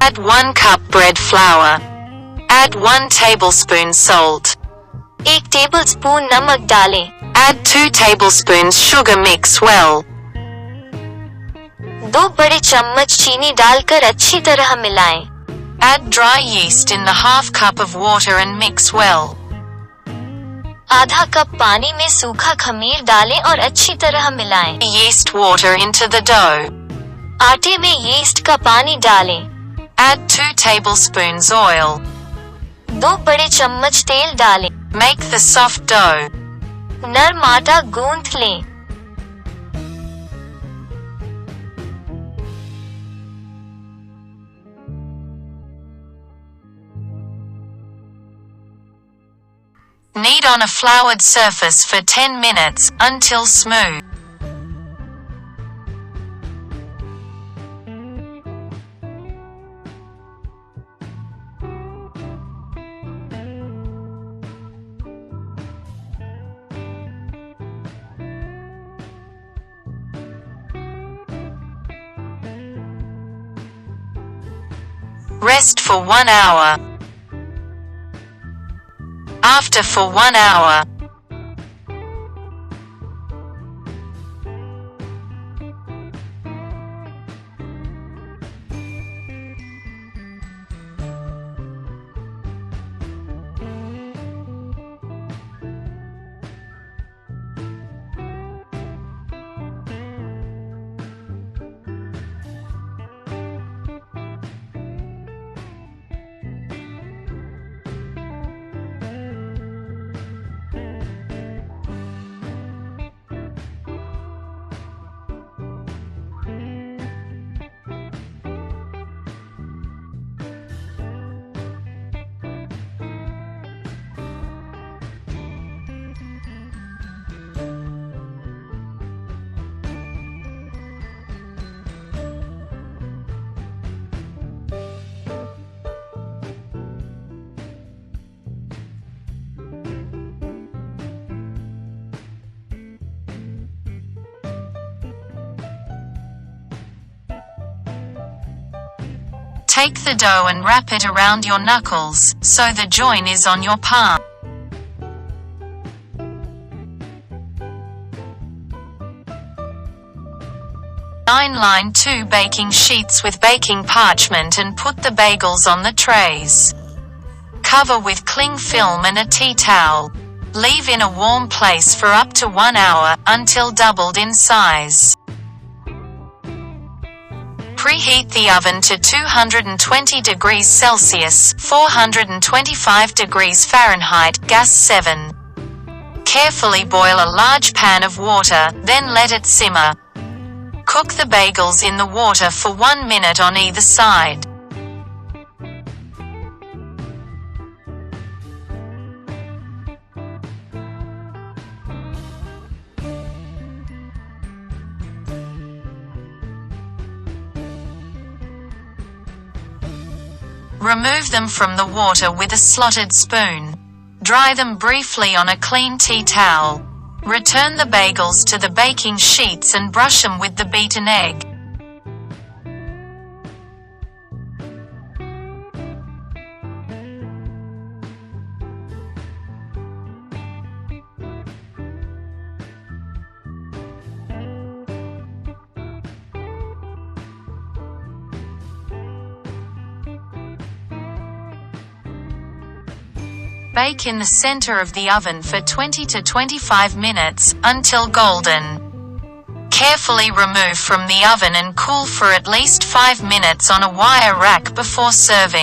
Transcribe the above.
Add 1 cup bread flour. Add 1 tablespoon salt. 1 tablespoon नमक डालें. Add 2 tablespoons sugar. Mix well. 2 बड़े चम्मच चीनी डालकर अच्छी तरह मिलाएं. Add dry yeast in the half cup of water and mix well. आधा कप पानी में सूखा खमीर डालें और अच्छी तरह मिलाएं. Yeast water into the dough. आटे में यीस्ट का पानी डालें. Add 2 tablespoons oil. 2 बड़े चम्मच तेल डालें. Make the soft dough. नरम आटा गूंथ लें. Knead on a floured surface for 10 minutes, until smooth. Rest for 1 hour. After for 1 hour. Take the dough and wrap it around your knuckles, so the join is on your palm. Line 2 baking sheets with baking parchment and put the bagels on the trays. Cover with cling film and a tea towel. Leave in a warm place for up to 1 hour, until doubled in size. Preheat the oven to 220 degrees Celsius, 425 degrees Fahrenheit, gas 7. Carefully boil a large pan of water, then let it simmer. Cook the bagels in the water for 1 minute on either side. Remove them from the water with a slotted spoon. Dry them briefly on a clean tea towel. Return the bagels to the baking sheets and brush them with the beaten egg. Bake in the center of the oven for 20 to 25 minutes, until golden. Carefully remove from the oven and cool for at least 5 minutes on a wire rack before serving.